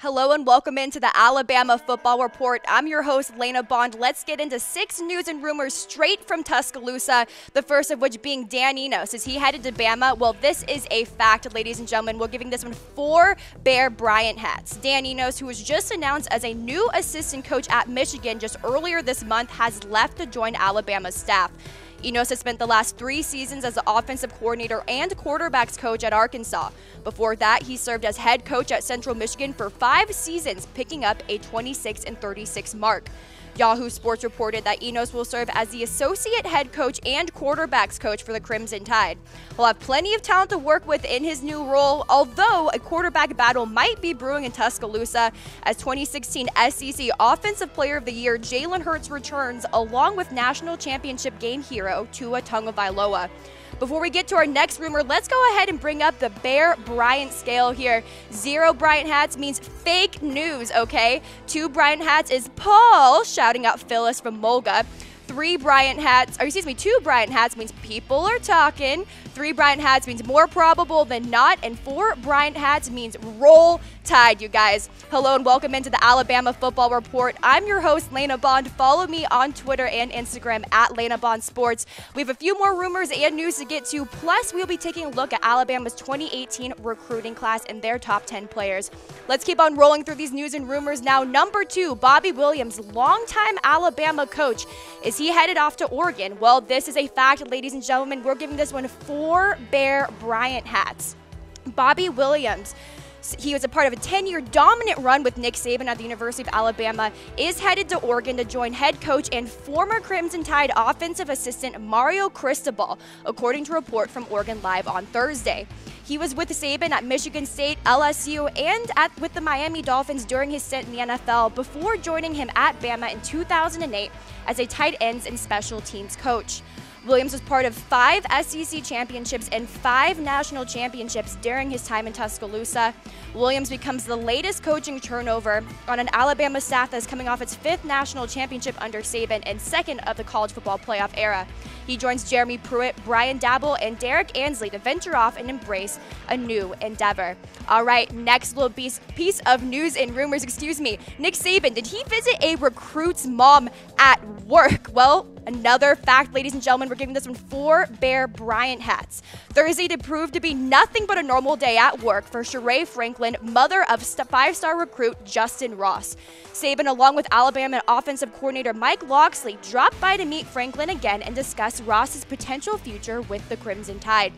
Hello and welcome into the Alabama Football Report. I'm your host, Lena Bond. Let's get into 6 news and rumors straight from Tuscaloosa, the first of which being Dano Enos. Is he headed to Bama? Well, this is a fact, ladies and gentlemen. We're giving this one 4 Bear Bryant hats. Dano Enos, who was just announced as a new assistant coach at Michigan just earlier this month, has left to join Alabama's staff. Enos has spent the last 3 seasons as the offensive coordinator and quarterbacks coach at Arkansas. Before that, he served as head coach at Central Michigan for 5 seasons, picking up a 26-36 mark. Yahoo Sports reported that Enos will serve as the associate head coach and quarterbacks coach for the Crimson Tide. He'll have plenty of talent to work with in his new role, although a quarterback battle might be brewing in Tuscaloosa as 2016 SEC Offensive Player of the Year Jalen Hurts returns, along with national championship game hero Tua Tagovailoa. Before we get to our next rumor, let's go ahead and bring up the Bear Bryant scale here. 0 Bryant hats means fake news, okay? 2 Bryant hats is Paul, shouting out Phyllis from Mulga. 2 Bryant hats means people are talking. 3 Bryant hats means more probable than not. And 4 Bryant hats means roll tide, you guys. Hello and welcome into the Alabama Football Report. I'm your host, Lena Bond. Follow me on Twitter and Instagram at Lena Bond Sports. We have a few more rumors and news to get to. Plus, we'll be taking a look at Alabama's 2018 recruiting class and their top 10 players. Let's keep on rolling through these news and rumors now. Number 2, Bobby Williams, longtime Alabama coach. Is he headed off to Oregon? Well, this is a fact, ladies and gentlemen. We're giving this one 4 Bear Bryant hats. Bobby Williams, he was a part of a 10-year dominant run with Nick Saban at the University of Alabama, is headed to Oregon to join head coach and former Crimson Tide offensive assistant Mario Cristobal, according to a report from Oregon Live on Thursday. He was with Saban at Michigan State, LSU, and with the Miami Dolphins during his stint in the NFL before joining him at Bama in 2008 as a tight ends and special teams coach. Williams was part of 5 SEC championships and 5 national championships during his time in Tuscaloosa. Williams becomes the latest coaching turnover on an Alabama staff that is coming off its 5th national championship under Saban and 2nd of the college football playoff era. He joins Jeremy Pruitt, Brian Dabble, and Derek Ansley to venture off and embrace a new endeavor. All right, next little piece of news and rumors, Nick Saban, did he visit a recruit's mom at work? Well, another fact, ladies and gentlemen, we're giving this one 4 Bear Bryant hats. Thursday did prove to be nothing but a normal day at work for Sheree Franklin, mother of 5-star recruit Justin Ross. Saban, along with Alabama offensive coordinator Mike Locksley, dropped by to meet Franklin again and discuss Ross's potential future with the Crimson Tide.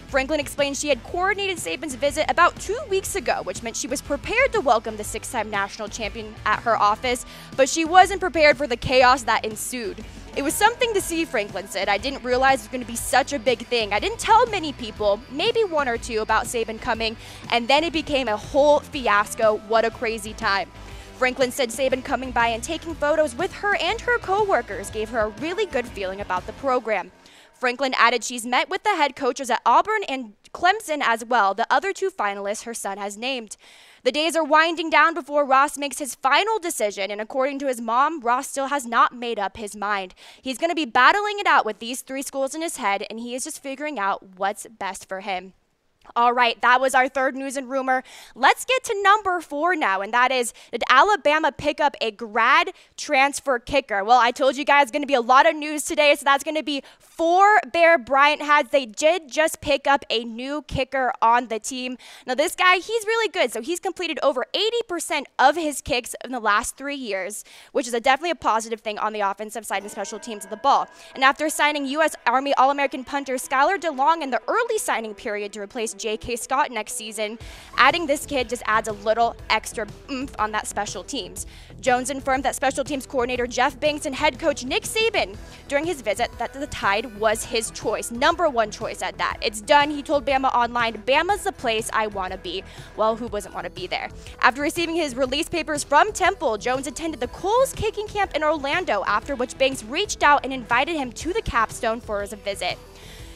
Franklin explained she had coordinated Saban's visit about 2 weeks ago, which meant she was prepared to welcome the 6-time national champion at her office, but she wasn't prepared for the chaos that ensued. It was something to see, Franklin said. I didn't realize it was going to be such a big thing. I didn't tell many people, maybe 1 or 2, about Saban coming, and then it became a whole fiasco. What a crazy time. Franklin said Saban coming by and taking photos with her and her co-workers gave her a really good feeling about the program. Franklin added she's met with the head coaches at Auburn and Clemson as well, the other 2 finalists her son has named. The days are winding down before Ross makes his final decision, and according to his mom, Ross still has not made up his mind. He's going to be battling it out with these 3 schools in his head, and he is just figuring out what's best for him. All right, that was our 3rd news and rumor. Let's get to number 4 now, and that is, did Alabama pick up a grad transfer kicker? Well, I told you guys going to be a lot of news today, so that's going to be 4 Bear Bryant hats. They did just pick up a new kicker on the team. Now, this guy, he's really good, so he's completed over 80% of his kicks in the last 3 years, which is definitely a positive thing on the offensive side and special teams of the ball. And after signing U.S. Army All-American punter Skylar DeLong in the early signing period to replace J.K. Scott next season, adding this kid just adds a little extra oomph on that special teams. Jones informed that special teams coordinator Jeff Banks and head coach Nick Saban during his visit that the Tide was his choice, number 1 choice at that. It's done, he told Bama Online. Bama's the place I want to be. Well, who doesn't want to be there? After receiving his release papers from Temple, Jones attended the Coles kicking camp in Orlando, after which Banks reached out and invited him to the capstone for his visit.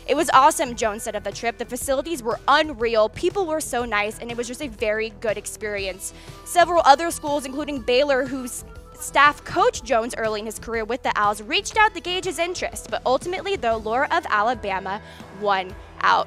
It was awesome, Jones said of the trip. The facilities were unreal, people were so nice, and it was just a very good experience. Several other schools, including Baylor, whose staff coach Jones early in his career with the Owls, reached out to gauge his interest, but ultimately the allure of Alabama won out.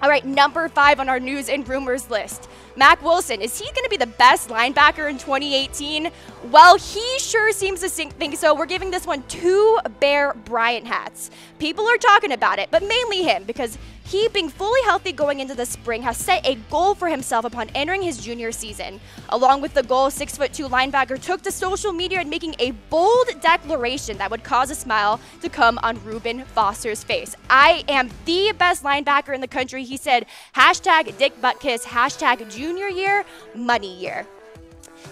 All right, number 5 on our news and rumors list. Mack Wilson, is he going to be the best linebacker in 2018? Well, he sure seems to think so. We're giving this one 2 Bear Bryant hats. People are talking about it, but mainly him, because he, being fully healthy going into the spring, has set a goal for himself upon entering his junior season. Along with the goal, 6'2" linebacker took to social media and making a bold declaration that would cause a smile to come on Reuben Foster's face. "I am the best linebacker in the country," he said. Hashtag Dick Buttkiss, hashtag junior year, money year.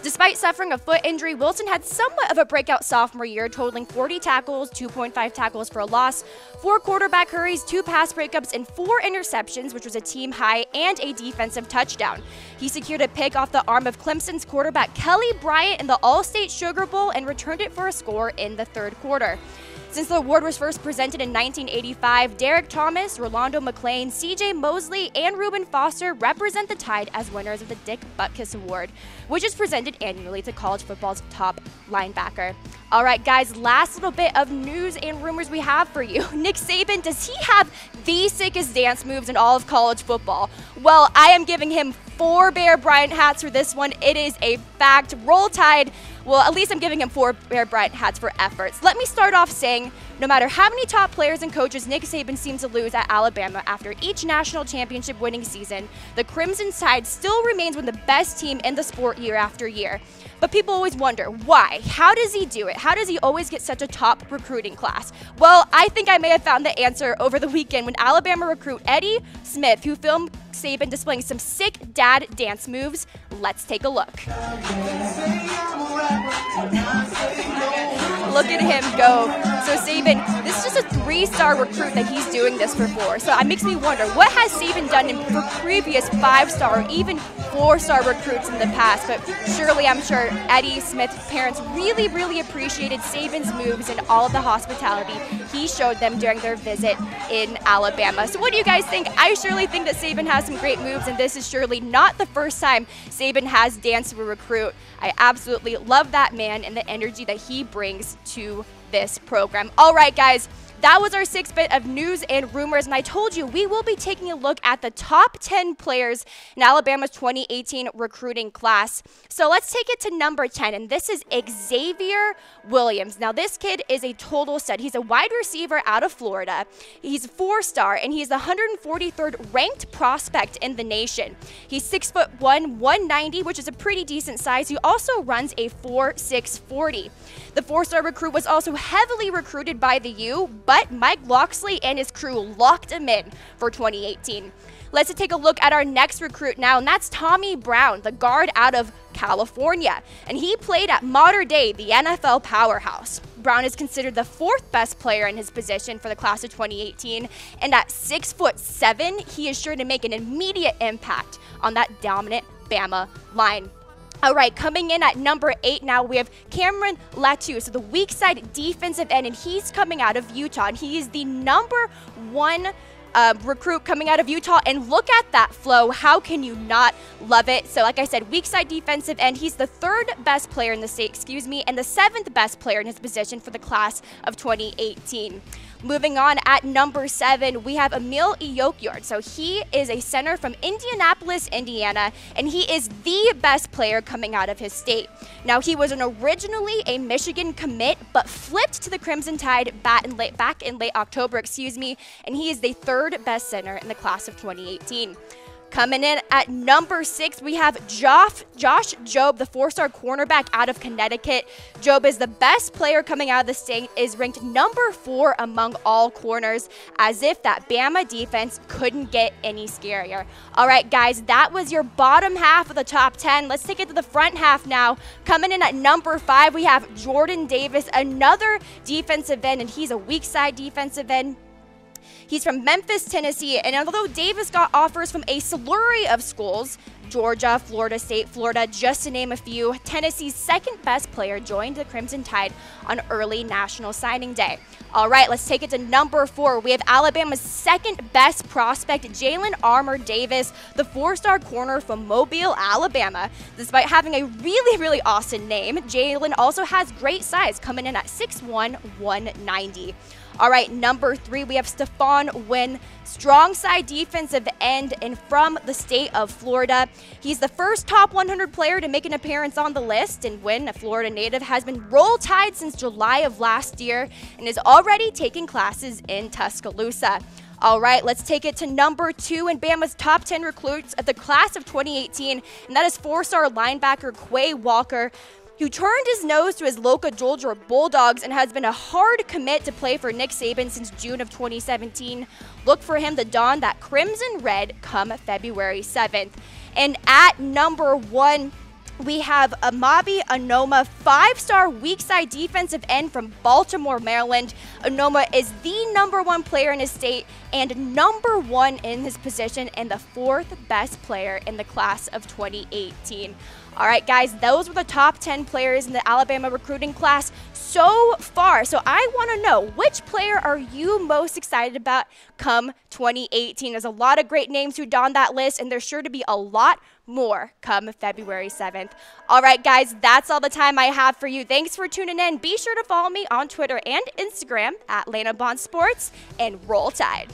Despite suffering a foot injury, Wilson had somewhat of a breakout sophomore year, totaling 40 tackles, 2.5 tackles for a loss, 4 quarterback hurries, 2 pass breakups, and 4 interceptions, which was a team high, and a defensive touchdown. He secured a pick off the arm of Clemson's quarterback Kelly Bryant in the All-State Sugar Bowl and returned it for a score in the 3rd quarter. Since the award was first presented in 1985, Derek Thomas, Rolando McClain, CJ Mosley, and Reuben Foster represent the Tide as winners of the Dick Buttkiss Award, which is presented annually to college football's top linebacker. All right, guys, last little bit of news and rumors we have for you. Nick Saban, does he have the sickest dance moves in all of college football? Well, I am giving him 4 Bear Bryant hats for this one. It is a fact. Roll Tide. Well, at least I'm giving him 4 Bear Bryant hats for efforts. Let me start off saying, no matter how many top players and coaches Nick Saban seems to lose at Alabama after each national championship winning season, the Crimson Tide still remains one of the best team in the sport year after year. But people always wonder, why? How does he do it? How does he always get such a top recruiting class? Well, I think I may have found the answer over the weekend when Alabama recruit Eddie Smith, who filmed Saban displaying some sick dad dance moves. Let's take a look. Look at him go. So Saban, this is just a 3-star recruit that he's doing this for. So it makes me wonder, what has Saban done for previous 5-star or even 4-star recruits in the past? But surely, I'm sure Eddie Smith's parents really, really appreciated Saban's moves and all of the hospitality he showed them during their visit in Alabama. So what do you guys think? I surely think that Saban has some great moves, and this is surely not the first time Saban has danced with a recruit. I absolutely love that man and the energy that he brings to this program. All right, guys. That was our 6th bit of news and rumors, and I told you we will be taking a look at the top 10 players in Alabama's 2018 recruiting class. So let's take it to number 10, and this is Xavier Williams. Now, this kid is a total stud. He's a wide receiver out of Florida. He's a 4-star, and he's the 143rd ranked prospect in the nation. He's 6'1", 190, which is a pretty decent size. He also runs a 4.6 40. The 4-star recruit was also heavily recruited by the U, but Mike Locksley and his crew locked him in for 2018. Let's take a look at our next recruit now, and that's Tommy Brown, the guard out of California. And he played at modern day, the NFL powerhouse. Brown is considered the 4th best player in his position for the class of 2018, and at 6'7", he is sure to make an immediate impact on that dominant Bama line. All right, coming in at number 8 now, we have Cameron Latu, so the weak side defensive end, and he's coming out of Utah, and he is the number 1 recruit coming out of Utah, and look at that flow. How can you not love it? So like I said, weak side defensive end, he's the 3rd best player in the state, and the 7th best player in his position for the class of 2018. Moving on, at number 7, we have Emil Ekiyor. So he is a center from Indianapolis, Indiana, and he is the best player coming out of his state. Now, he was originally a Michigan commit, but flipped to the Crimson Tide back in late October, and he is the 3rd best center in the class of 2018. Coming in at number 6, we have Josh Jobe, the 4-star cornerback out of Connecticut. Jobe is the best player coming out of the state, is ranked number 4 among all corners, as if that Bama defense couldn't get any scarier. All right, guys, that was your bottom half of the top 10. Let's take it to the front half now. Coming in at number 5, we have Jordan Davis, another defensive end, and he's a weak side defensive end. He's from Memphis, Tennessee, and although Davis got offers from a slurry of schools, Georgia, Florida State, Florida, just to name a few, Tennessee's 2nd best player joined the Crimson Tide on early National Signing Day. All right, let's take it to number 4. We have Alabama's 2nd best prospect, Jalen Armour Davis, the 4-star corner from Mobile, Alabama. Despite having a really, really awesome name, Jalen also has great size, coming in at 6'1", 190. All right, number 3, we have Stephon Wynn, strong side defensive end and from the state of Florida. He's the first top 100 player to make an appearance on the list, and Wynn, a Florida native, has been Roll Tide since July of last year and is already taking classes in Tuscaloosa. All right, let's take it to number 2 in Bama's top 10 recruits of the class of 2018, and that is 4-star linebacker Quay Walker, who turned his nose to his local Georgia Bulldogs and has been a hard commit to play for Nick Saban since June of 2017. Look for him to don that crimson red come February 7th. And at number 1, we have Amabi Anoma, 5-star weak side defensive end from Baltimore, Maryland. Anoma is the number 1 player in his state and number 1 in his position and the 4th best player in the class of 2018. All right, guys, those were the top 10 players in the Alabama recruiting class so far. So I want to know, which player are you most excited about come 2018? There's a lot of great names who don that list, and there's sure to be a lot more come February 7th. All right, guys, that's all the time I have for you. Thanks for tuning in. Be sure to follow me on Twitter and Instagram at Lena Bond Sports, and Roll Tide.